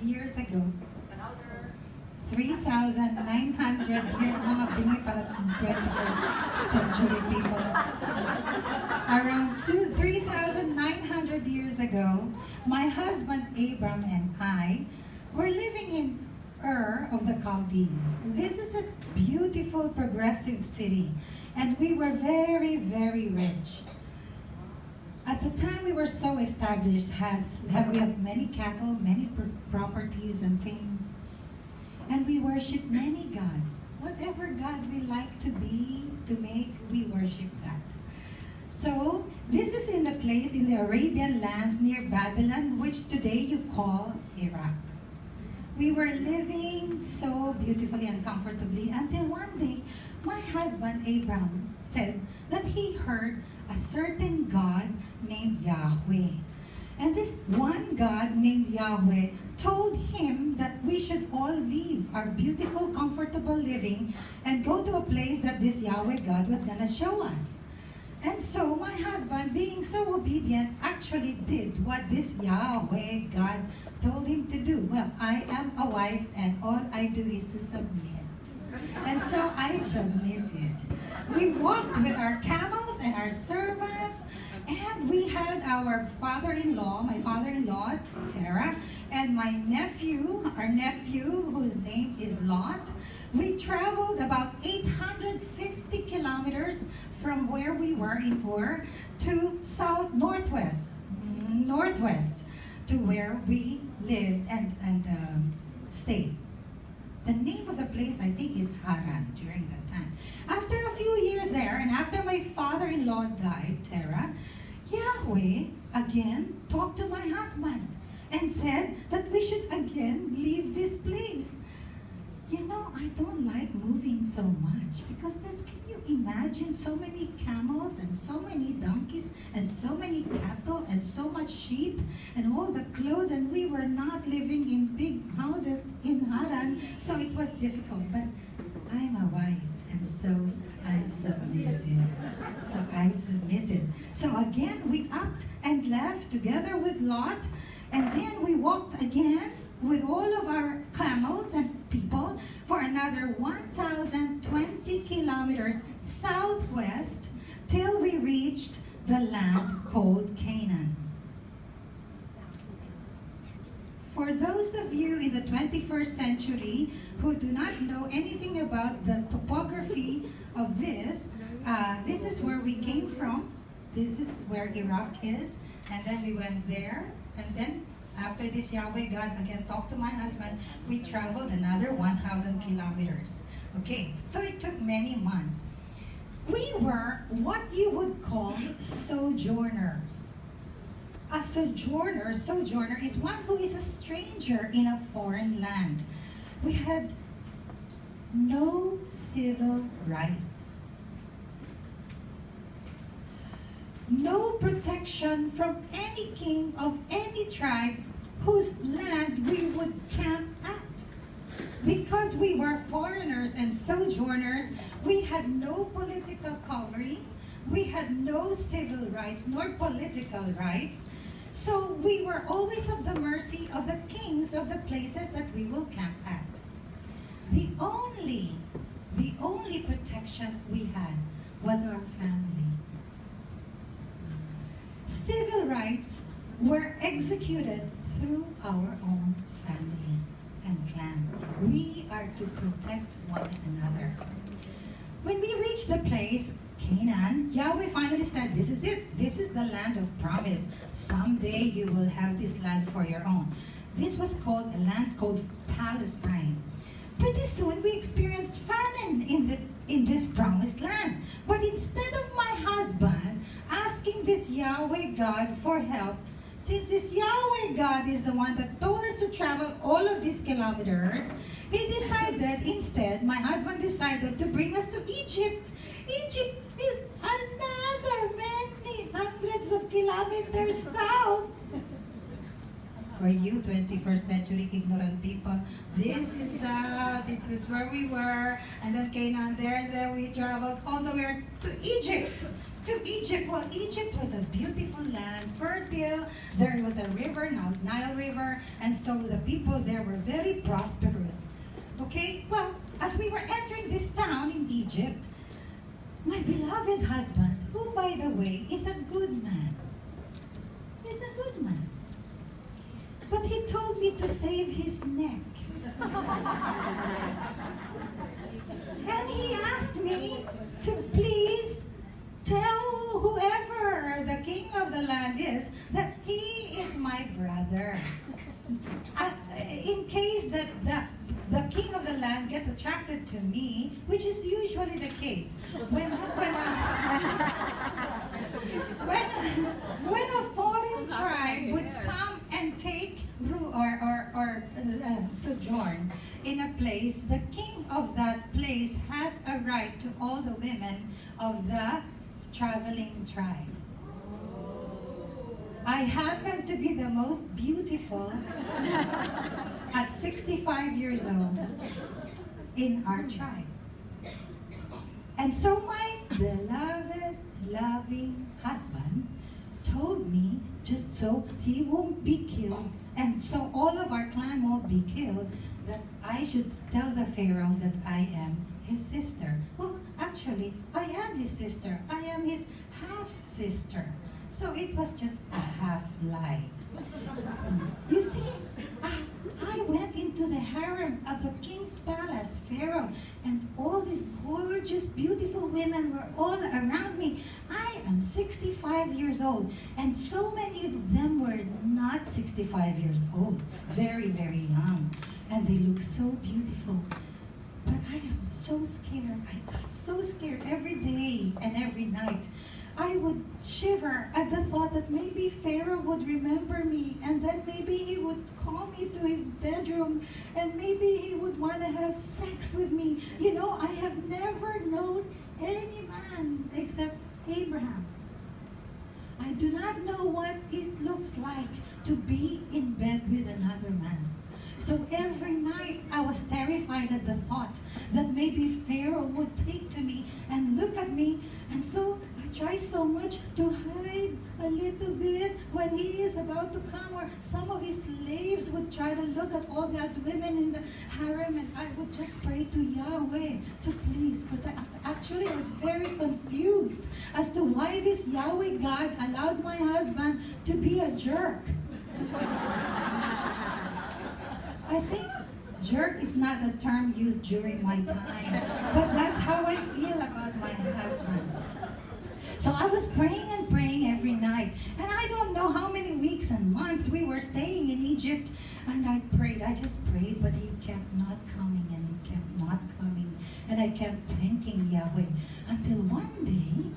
years ago. 3,900 years, mga bingi pala ng 21st century people. Around 3,900 years ago, my husband Abram and I were living in Ur of the Chaldees. This is a beautiful, progressive city, and we were very, very rich. At the time, we were so established, we have many cattle, many properties and things. And we worship many gods. Whatever God we like to be, to make, we worship that. So, this is in a place in the Arabian lands near Babylon, which today you call Iraq. We were living so beautifully and comfortably until one day, my husband Abram said that he heard a certain God named Yahweh. And this one God named Yahweh told him that we should all leave our beautiful, comfortable living and go to a place that this Yahweh God was going to show us. And so my husband, being so obedient, actually did what this Yahweh God told him to do. Well, I am a wife and all I do is to submit. And so I submitted. We walked with our camels and our servants, and we had our father-in-law, my father-in-law, Terah, and my nephew, our nephew, whose name is Lot. We traveled about 850 kilometers from where we were in Ur to northwest to where we lived and stayed. The name of the place, I think, is Haran during that time. After a few years there, and after my father-in-law died, Terah, Yahweh again talked to my husband and said that we should again leave this place. You know, I don't like moving so much because can you imagine so many camels and so many donkeys and so many cattle and so much sheep and all the clothes, and we were not living in big houses in Haran, so it was difficult. But I'm a wife, and so I'm submissive. So I submitted. So again, we upped and left together with Lot, and then we walked again with all of our camels and people for another 1,020 kilometers southwest till we reached the land called Canaan. For those of you in the 21st century who do not know anything about the topography of this is where we came from. This is where Iraq is. And then we went there. And then after this, Yahweh God again talked to my husband. We traveled another 1,000 kilometers. Okay, so it took many months. We were what you would call sojourners. A sojourner is one who is a stranger in a foreign land. We had no civil rights, no protection from any king of any tribe whose land we would camp at. Because we were foreigners and sojourners, we had no political covering, we had no civil rights nor political rights, so we were always at the mercy of the kings of the places that we will camp at. The only protection we had was our family. Civil rights were executed through our own family and clan. We are to protect one another. When we reached the place, Canaan, Yahweh finally said, this is it. This is the land of promise. Someday you will have this land for your own. This was called a land called Palestine. Pretty soon we experienced famine in this promised land. But instead of my husband asking this Yahweh God for help, since this Yahweh God is the one that told us to travel all of these kilometers, my husband decided to bring us to Egypt. Egypt is another many hundreds of kilometers south. For you 21st century ignorant people, this is south, it was where we were, and then Canaan there, and then we traveled all the way to Egypt. to Egypt. Well, Egypt was a beautiful land, fertile. There was a river, Nile River, and so the people there were very prosperous. Okay, well, as we were entering this town in Egypt, my beloved husband, who by the way is a good man, is a good man, but he told me to save his neck. And he asked me to please tell whoever the king of the land is that he is my brother. In case that the king of the land gets attracted to me, which is usually the case, when a foreign tribe would come and take or sojourn in a place, the king of that place has a right to all the women of the traveling tribe. I happen to be the most beautiful at 65 years old in our tribe. And so my beloved, loving husband told me, just so he won't be killed, and so all of our clan won't be killed, that I should tell the Pharaoh that I am his sister. Well, actually, I am his sister. I am his half-sister. So it was just a half lie. You see, I went into the harem of the king's palace, Pharaoh, and all these gorgeous, beautiful women were all around me. I am 65 years old, and so many of them were not 65 years old, very, very young, and they look so beautiful. But I am so scared. I got so scared every day and every night. I would shiver at the thought that maybe Pharaoh would remember me, and then maybe he would call me to his bedroom, and maybe he would want to have sex with me. You know, I have never known any man except Abraham. I do not know what it looks like to be in bed with another man. So every night I was terrified at the thought that maybe Pharaoh would take to me and look at me, and so I try so much to hide a little bit when he is about to come, or some of his slaves would try to look at all those women in the harem, and I would just pray to Yahweh to please protect. Actually, I was very confused as to why this Yahweh God allowed my husband to be a jerk. I think jerk is not a term used during my time, but that's how I feel about my husband. So I was praying and praying every night, and I don't know how many weeks and months we were staying in Egypt, and I prayed, I just prayed, but he kept not coming, and he kept not coming, and I kept thanking Yahweh, until one day,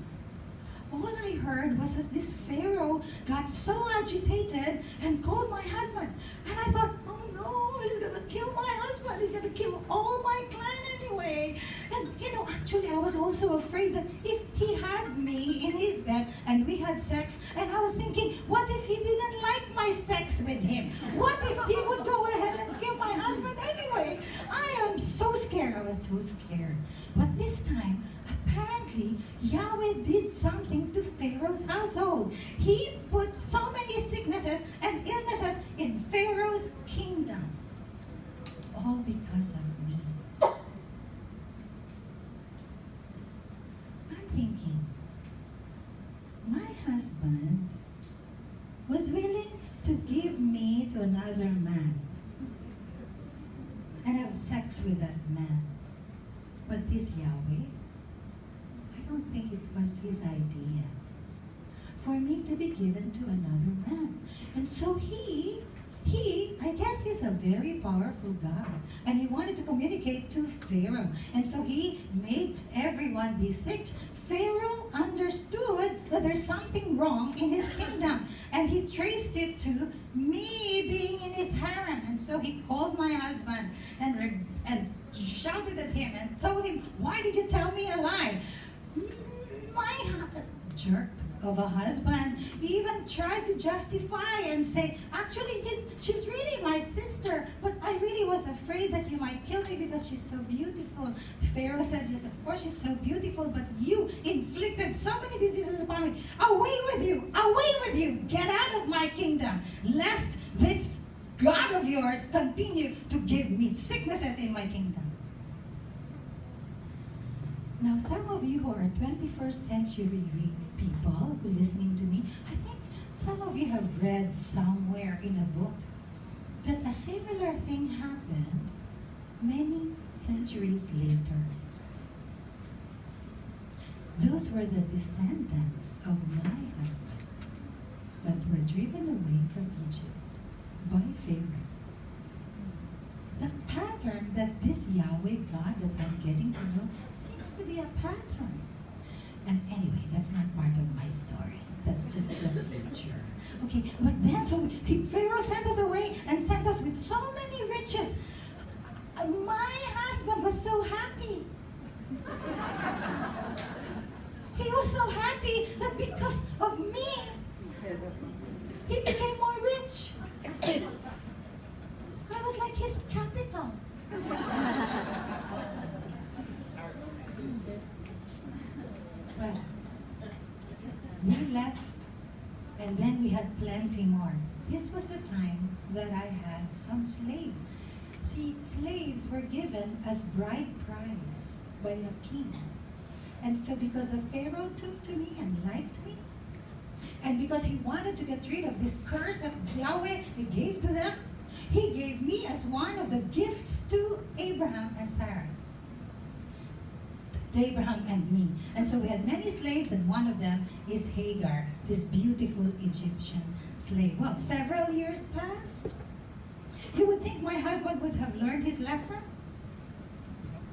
all I heard was as this Pharaoh got so agitated and called my husband, and I thought, oh no, he's gonna kill my husband, he's gonna kill all my clan anyway. And you know, actually I was also afraid that if he had me in his bed and we had sex, and I was thinking, what if he didn't like my sex with him? What if he would go ahead and kill my husband anyway? I am so scared, I was so scared. But this time, apparently, Yahweh did something to Pharaoh's household. He put so many sicknesses and illnesses in Pharaoh's kingdom. All because of me. I'm thinking, my husband was willing to give me to another man and have sex with that man. But this Yahweh, I don't think it was his idea for me to be given to another man. And so he, I guess he's a very powerful God, and he wanted to communicate to Pharaoh. And so he made everyone be sick. Pharaoh understood that there's something wrong in his kingdom, and he traced it to me being in his harem. And so he called my husband and shouted at him and told him, why did you tell me a lie? My jerk. of a husband. He even tried to justify and say, actually, she's really my sister, but I really was afraid that you might kill me because she's so beautiful. Pharaoh said, yes, of course she's so beautiful, but you inflicted so many diseases upon me. Away with you! Away with you! Get out of my kingdom, lest this God of yours continue to give me sicknesses in my kingdom. Now, some of you who are 21st century people who are listening to me, I think some of you have read somewhere in a book that a similar thing happened many centuries later. Those were the descendants of my husband that were driven away from Egypt by Pharaoh. The pattern that this Yahweh God that I'm getting to know seems to be a pattern. And anyway, that's not part of my story. That's just the picture. Okay, but then Pharaoh sent us away and sent us with so many riches. My husband was so happy. He was so happy that because of me, he became more rich. I was like his capital. Well, we left, and then we had plenty more. This was the time that I had some slaves. See, slaves were given as bride price by a king. And so because the Pharaoh took to me and liked me, and because he wanted to get rid of this curse that Yahweh gave to them, he gave me as one of the gifts to Abraham and Sarah. To Abraham and me. And so we had many slaves, and one of them is Hagar, this beautiful Egyptian slave. Well, several years passed. You would think my husband would have learned his lesson.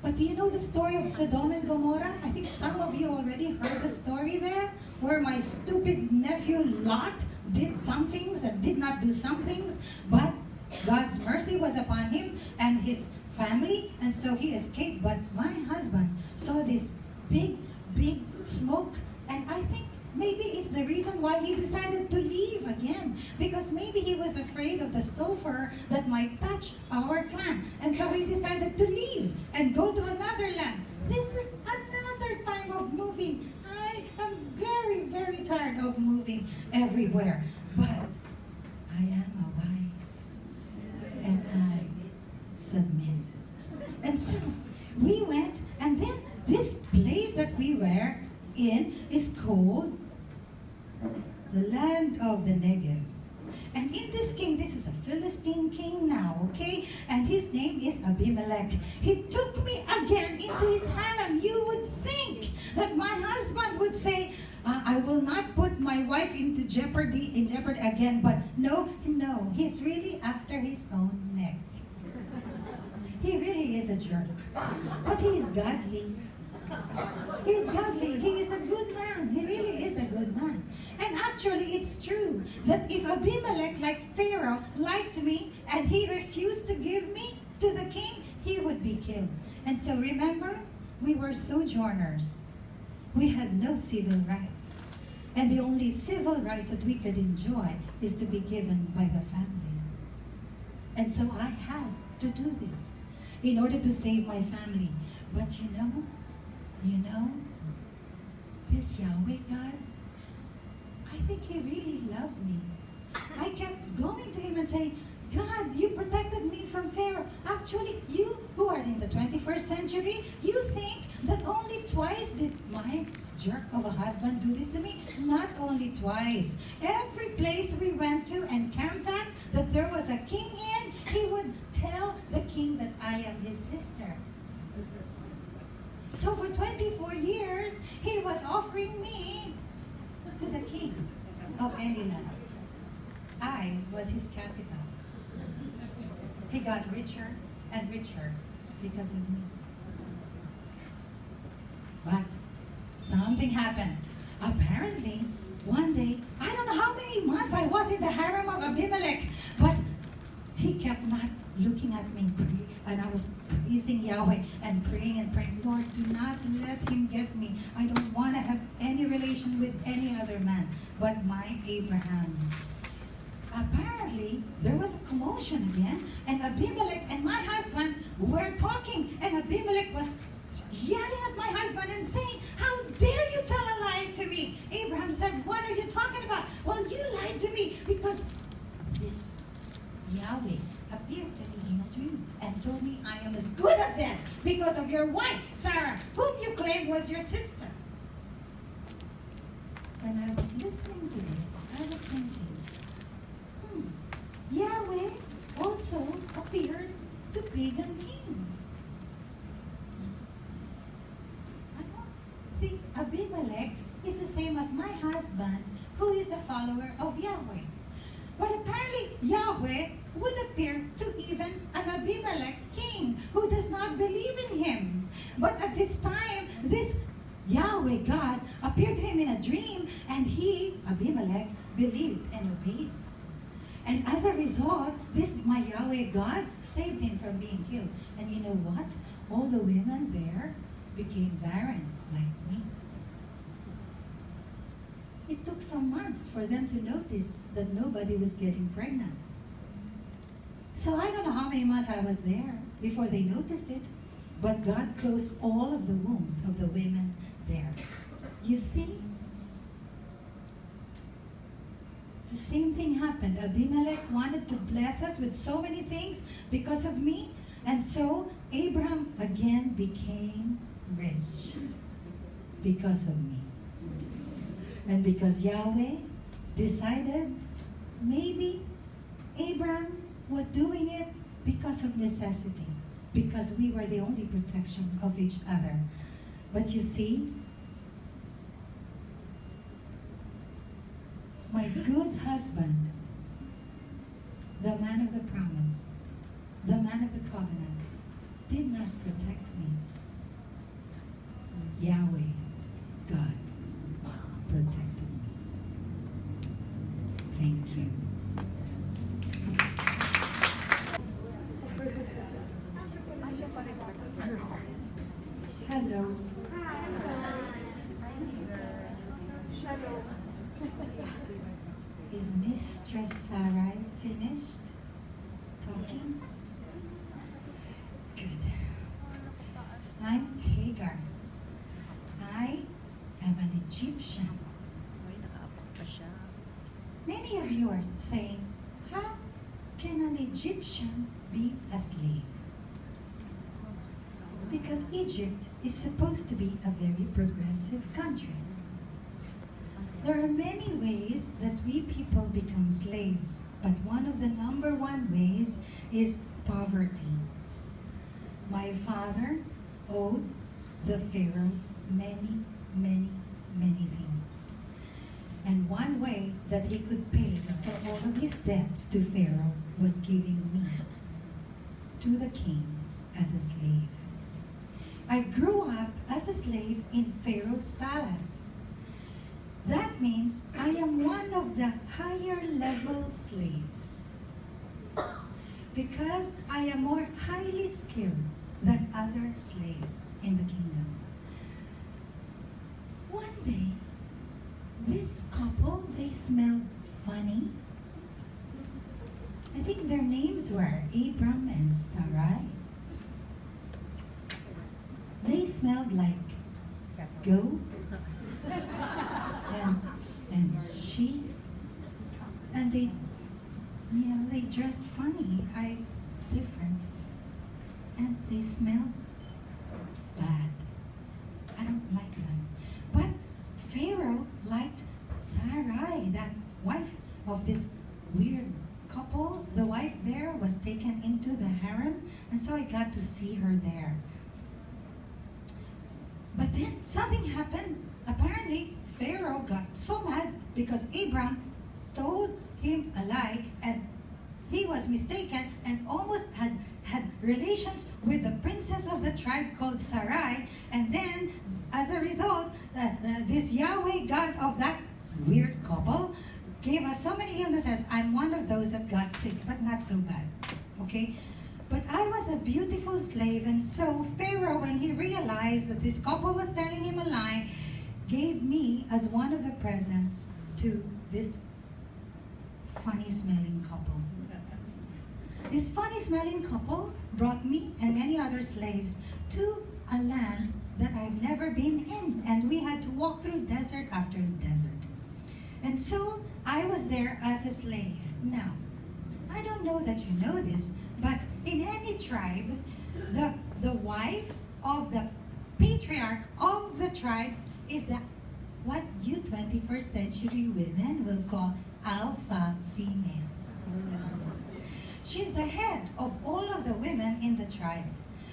But do you know the story of Sodom and Gomorrah? I think some of you already heard the story there, where my stupid nephew Lot did some things and did not do some things, but God's mercy was upon him and his family, and so he escaped. But my husband saw this big smoke, and I think maybe it's the reason why he decided to leave again, because maybe he was afraid of the sulfur that might touch our clan, and so he decided to leave and go to another land. This is another time of moving. I am very tired of moving everywhere, but I am a wife, and I submit. And so we went, and then this place that we were in is called the land of the Negev. And in this king, this is a Philistine king now, okay? And his name is Abimelech. He took me again into his harem. You would think that my husband would say, I will not put my wife in jeopardy again, but no, he's really after his own neck. He really is a jerk, but he is godly. He is godly. He is a good man. He really is a good man. And actually, it's true that if Abimelech, like Pharaoh, liked me and he refused to give me to the king, he would be killed. And so remember, we were sojourners. We had no civil rights. And the only civil rights that we could enjoy is to be given by the family. And so I had to do this in order to save my family. But you know, this Yahweh God, I think he really loved me. I kept going to him and saying, God, you protected me from Pharaoh. Actually, you who are in the 21st century, you think that only twice did my jerk of a husband do this to me? Not only twice. Every place we went to and camped at that there was a king in, he would tell the king that I am his sister. So for 24 years, he was offering me to the king of any land. I was his capital. He got richer and richer because of me. But something happened. Apparently, one day, I don't know how many months I was in the harem of Abimelech, but he kept not looking at me, and I was praising Yahweh and praying, Lord, do not let him get me. I don't want to have any relation with any other man but my Abraham. Apparently, there was a commotion again, and Abimelech and my husband were talking, and Abimelech was yelling at my husband and saying, how dare you tell a lie to me? Abraham said, what are you talking about? Well, you lied to me because this Yahweh appeared to me in a dream and told me I am as good as dead because of your wife, Sarah, whom you claimed was your sister. When I was listening to this, I was thinking, Yahweh also appears to pagan kings. I don't think Abimelech is the same as my husband, who is a follower of Yahweh. But apparently Yahweh would appear to even an Abimelech king who does not believe in him. But at this time, this Yahweh God appeared to him in a dream, and he, Abimelech, believed and obeyed. And as a result, this my Yahweh God saved him from being killed. And you know what? All the women there became barren like me. It took some months for them to notice that nobody was getting pregnant. So I don't know how many months I was there before they noticed it. But God closed all of the wombs of the women there. You see? The same thing happened. Abimelech wanted to bless us with so many things because of me. And so Abraham again became rich because of me. And because Yahweh decided maybe Abraham was doing it because of necessity, because we were the only protection of each other. But you see, my good husband, the man of the promise, the man of the covenant, did not protect me. Yahweh, God, protected me. Thank you. Hello. Is Mistress Sarai finished talking? Good. I'm Hagar. I am an Egyptian. Many of you are saying, how can an Egyptian be a slave? Because Egypt is supposed to be a very progressive country. There are many ways that we people become slaves, but one of the number one ways is poverty. My father owed the Pharaoh many, many, many things. And one way that he could pay for all of his debts to Pharaoh was giving me to the king as a slave. I grew up as a slave in Pharaoh's palace. That means I am one of the higher level slaves because I am more highly skilled than other slaves in the kingdom. One day, this couple, they smelled funny. I think their names were Abram and Sarai. They smelled like goat and sheep, and they dressed funny, different, and they smelled bad. I don't like them. But Pharaoh liked Sarai, that wife of this weird couple. The wife there was taken into the harem, and so I got to see her there. But then something happened. Apparently, Pharaoh got so mad because Abram told him a lie, and he was mistaken and almost had relations with the princess of the tribe called Sarai. And then, as a result, this Yahweh God of that weird couple gave us so many illnesses. I'm one of those that got sick, but not so bad. Okay? But I was a beautiful slave, and so Pharaoh, when he realized that this couple was telling him a lie, gave me as one of the presents to this funny-smelling couple. This funny-smelling couple brought me and many other slaves to a land that I've never been in, and we had to walk through desert after desert. And so I was there as a slave. Now, I don't know that you know this, but in any tribe, the wife of the patriarch of the tribe is what you 21st century women will call alpha female. She's the head of all of the women in the tribe.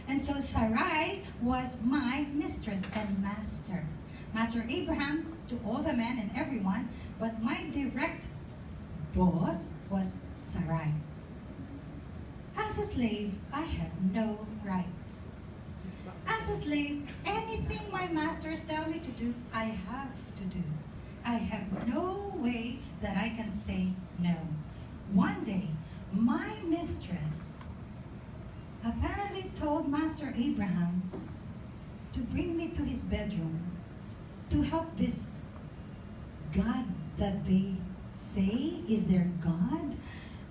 And so Sarai was my mistress and master. Master Abraham to all the men and everyone, but my direct boss was Sarai. As a slave, I have no rights. As a slave, anything my masters tell me to do, I have to do. I have no way that I can say no. One day, my mistress apparently told Master Abraham to bring me to his bedroom to help this God that they say is their God,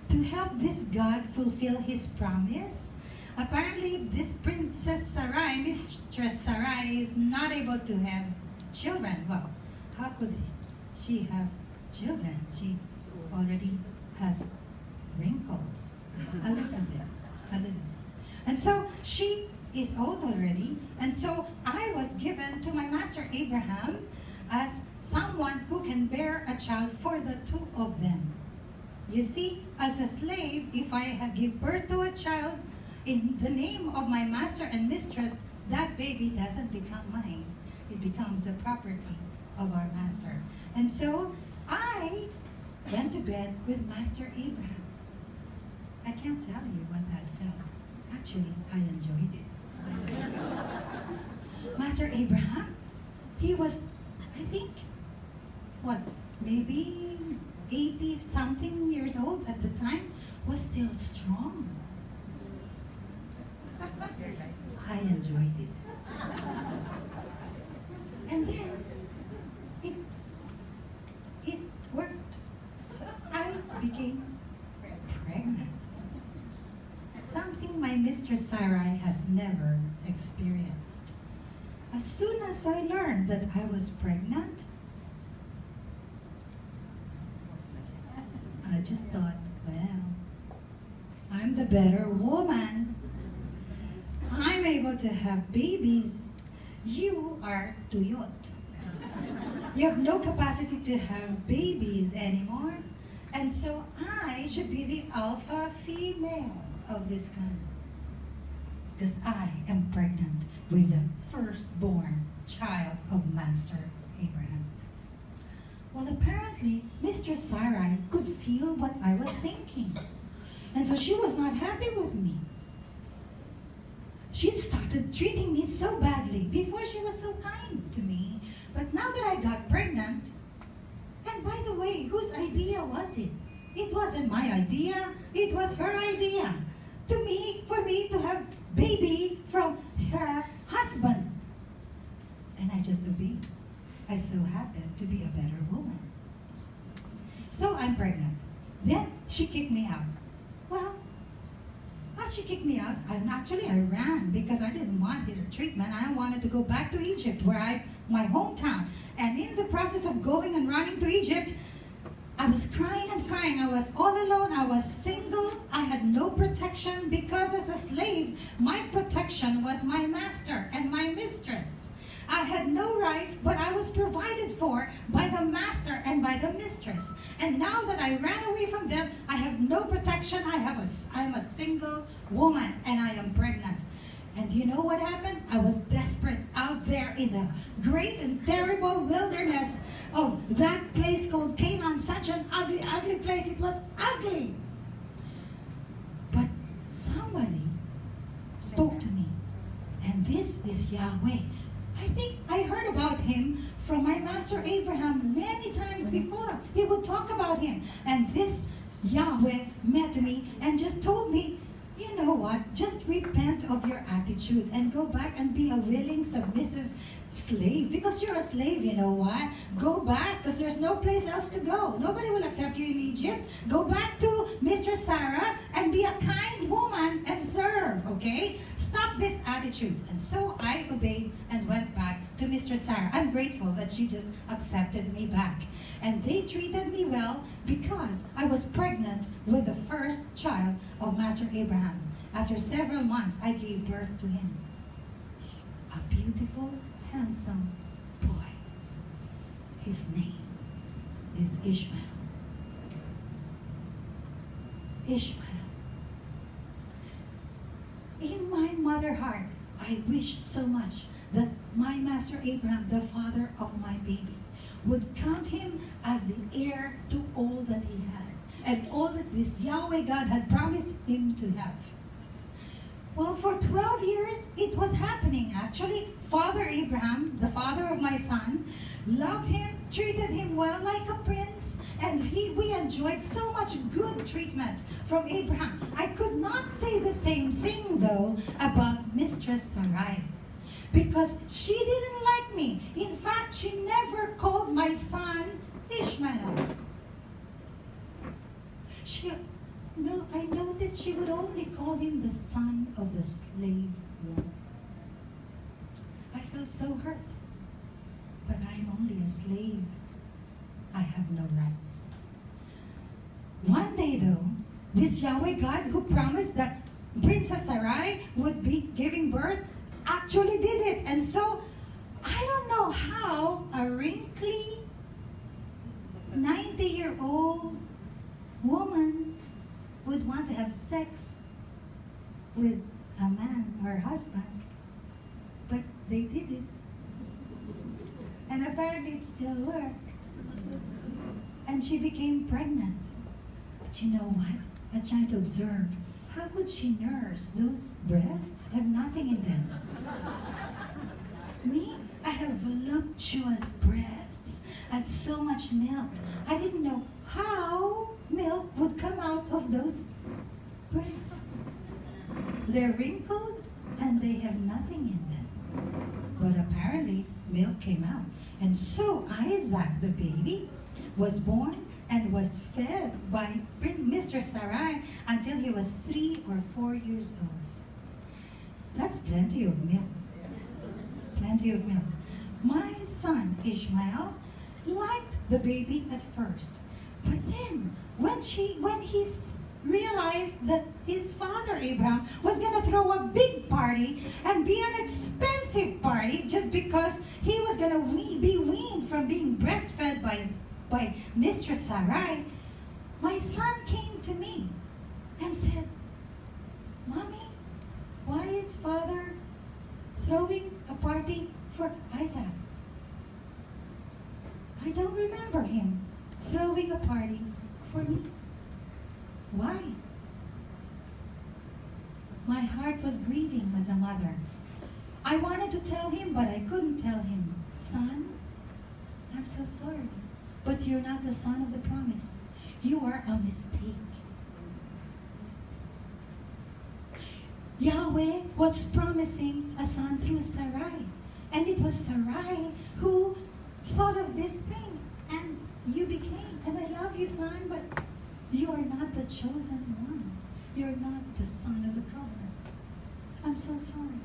to help this God fulfill his promise. Apparently, this Princess Sarai, Mistress Sarai, is not able to have children. Well, how could she have children? She already has wrinkles. A little bit. A little bit. And so she is old already. And so I was given to my master Abraham as someone who can bear a child for the two of them. You see, as a slave, if I give birth to a child in the name of my master and mistress, that baby doesn't become mine. It becomes the property of our master. And so I went to bed with Master Abraham. I can't tell you what that felt. Actually, I enjoyed it. Master Abraham, he was, I think, maybe 80-something years old at the time, was still strong. I enjoyed it. And then, it worked. So I became pregnant. Something my mistress Sarai has never experienced. As soon as I learned that I was pregnant, I just thought, well, I'm the better woman. I'm able to have babies. You are tuyot. You have no capacity to have babies anymore. And so I should be the alpha female of this kind. Because I am pregnant with the firstborn child of Master Abraham. Well, apparently, Mistress Sarai could feel what I was thinking. And so she was not happy with me. She started treating me so badly. Before, she was so kind to me. But now that I got pregnant, and by the way, whose idea was it? It wasn't my idea. It was her idea. For me to have baby from her husband. And I just obeyed. I so happened to be a better woman. So I'm pregnant. Then she kicked me out. Well, as she kicked me out, I ran because I didn't want his treatment. I wanted to go back to Egypt, my hometown. And in the process of going and running to Egypt, I was crying and crying. I was all alone. I was single. I had no protection because as a slave, my protection was my master and my mistress. I had no rights, but I was provided for by the master and by the mistress. And now that I ran away from them, I have no protection. I'm a single woman and I am pregnant. And you know what happened? I was desperate out there in the great and terrible wilderness of that place called Canaan. Such an ugly, ugly place. It was ugly. But somebody spoke to me. And this is Yahweh. I think I heard about him from my master Abraham many times before. He would talk about him. And this Yahweh met me and just told me, you know what? Just repent of your attitude and go back and be a willing, submissive slave. Because you're a slave, you know what? Go back because there's no place else to go. Nobody will accept you in Egypt. Go back to Mistress Sarah and be a kind woman and serve, okay? Stop this attitude. And so I obeyed and went back to Mistress Sarah. I'm grateful that she just accepted me back. And they treated me well because I was pregnant with the first child of Master Abraham. After several months, I gave birth to him. A beautiful, handsome boy. His name is Ishmael. Ishmael. In my mother heart, I wished so much that my Master Abraham, the father of my baby, would count him as the heir to all that he had and all that this Yahweh God had promised him to have. Well, for 12 years, it was happening. Actually, Father Abraham, the father of my son, loved him, treated him well like a prince, and we enjoyed so much good treatment from Abraham. I could not say the same thing, though, about Mistress Sarai, because she didn't like me. In fact, she never called my son Ishmael. I noticed she would only call him the son of the slave woman. I felt so hurt. But I'm only a slave. I have no rights. One day, though, this Yahweh God who promised that Princess Sarai would be giving birth actually did it. And so, I don't know how a wrinkly 90-year-old woman would want to have sex with a man, her husband, but they did it. And apparently it still worked. And she became pregnant. But you know what? I was trying to observe. How could she nurse? Those breasts have nothing in them. Me, I have voluptuous breasts and so much milk. I didn't know how milk would come out of those breasts. They're wrinkled and they have nothing in them. But apparently, milk came out. And so Isaac, the baby, was born and was fed by Mr. Sarai until he was 3 or 4 years old. That's plenty of milk. Plenty of milk. My son, Ishmael, liked the baby at first. But then, when he realized that his father, Abraham, was going to throw a big party and be an expensive party just because he was going to be weaned from being breastfed by Mistress Sarai, my son came to me and said, Mommy, why is Father throwing a party for Isaac? I don't remember him throwing a party for me. Why? My heart was grieving as a mother. I wanted to tell him, but I couldn't tell him. Son, I'm so sorry, but you're not the son of the promise. You are a mistake. Yahweh was promising a son through Sarai. And it was Sarai who thought of this thing. And you became, and I love you, son, but you are not the chosen one. You're not the son of the covenant. I'm so sorry.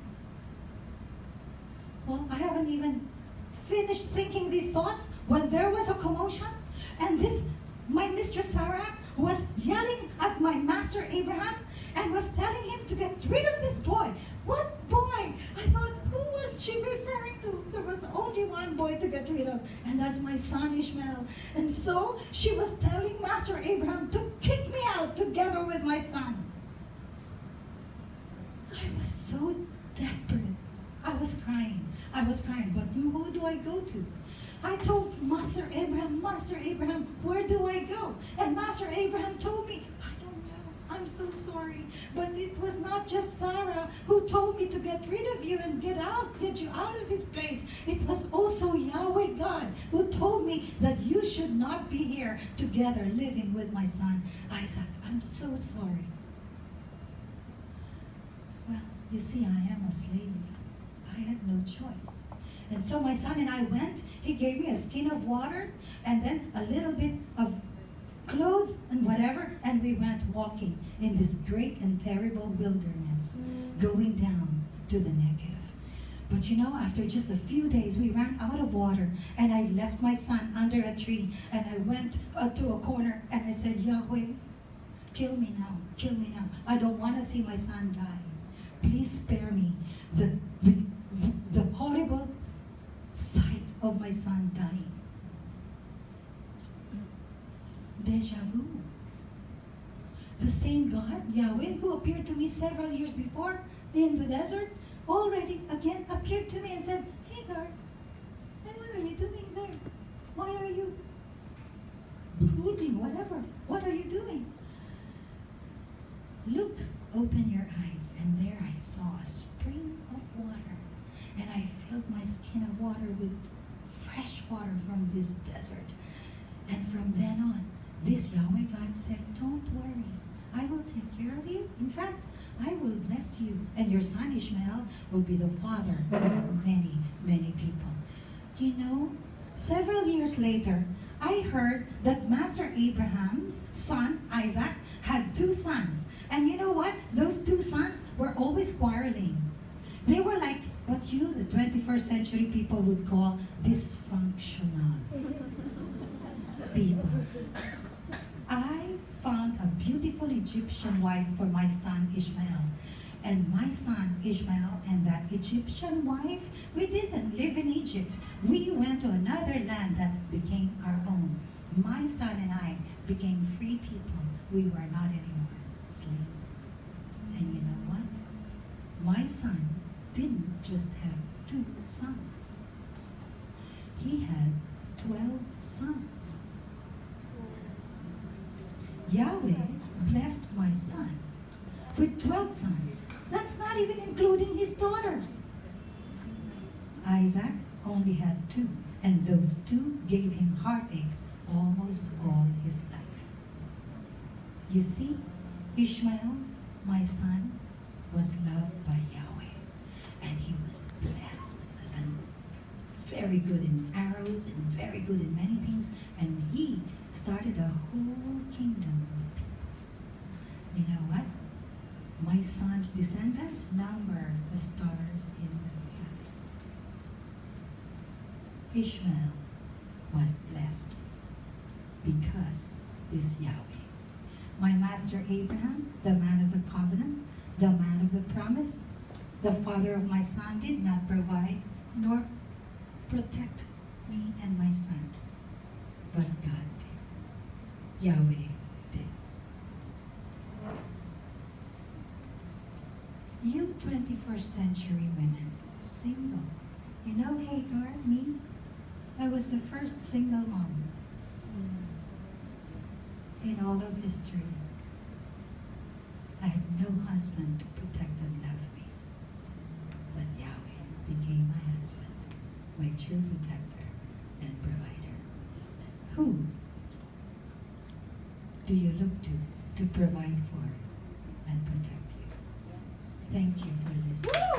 Well, I haven't even finished thinking these thoughts when there was a commotion. And my mistress Sarah was yelling at my master Abraham and was telling him to get rid of this boy. What boy? I thought, who was she referring to? There was only one boy to get rid of, and that's my son Ishmael. And so she was telling Master Abraham to kick me out together with my son. I was so desperate. I was crying, but who do I go to? I told Master Abraham, where do I go? And Master Abraham told me, I don't know, I'm so sorry. But it was not just Sarah who told me to get rid of you and get you out of this place. It was also Yahweh God who told me that you should not be here together living with my son Isaac. I'm so sorry. Well, you see, I am a slave. I had no choice. And so my son and I went. He gave me a skin of water and then a little bit of clothes and whatever, and we went walking in this great and terrible wilderness, going down to the Negev. But you know, after just a few days, we ran out of water, and I left my son under a tree, and I went to a corner, and I said, Yahweh, kill me now, kill me now. I don't want to see my son die. Please spare me the horrible sight of my son dying. Deja vu. The same God, Yahweh, who appeared to me several years before in the desert, already again appeared to me and said, Hagar, and what are you doing there? Why are you brooding, whatever? What are you doing? Look, open your eyes, and there I saw a spring of water, and I filled my skin of water with fresh water from this desert. And from then on, this Yahweh God said, don't worry, I will take care of you. In fact, I will bless you, and your son Ishmael will be the father of many, many people. You know, several years later, I heard that Master Abraham's son, Isaac, had 2 sons. And you know what? Those 2 sons were always quarreling. They were like what you, the 21st century people, would call dysfunctional people. I found a beautiful Egyptian wife for my son Ishmael. And my son Ishmael and that Egyptian wife, we didn't live in Egypt. We went to another land that became our own. My son and I became free people. We were not anymore slaves. And you know what? My son didn't just have 2 sons. He had 12 sons. Yahweh blessed my son with 12 sons. That's not even including his daughters. Isaac only had 2, and those 2 gave him heartaches almost all his life. You see, Ishmael, my son, was loved by Yahweh, and he was blessed and very good in arrows and very good in many things, and he started a whole kingdom of people. You know what? My son's descendants number the stars in the sky. Ishmael was blessed because this Yahweh. My master Abraham, the man of the covenant, the man of the promise, the father of my son, did not provide nor protect me and my son. But God did. Yahweh did. You 21st century women, single. You know Hagar, me? I was the first single mom in all of history. I had no husband to protect and love me. But Yahweh became my husband, my true protector and provider. Who do you look to provide for and protect you? Thank you for listening.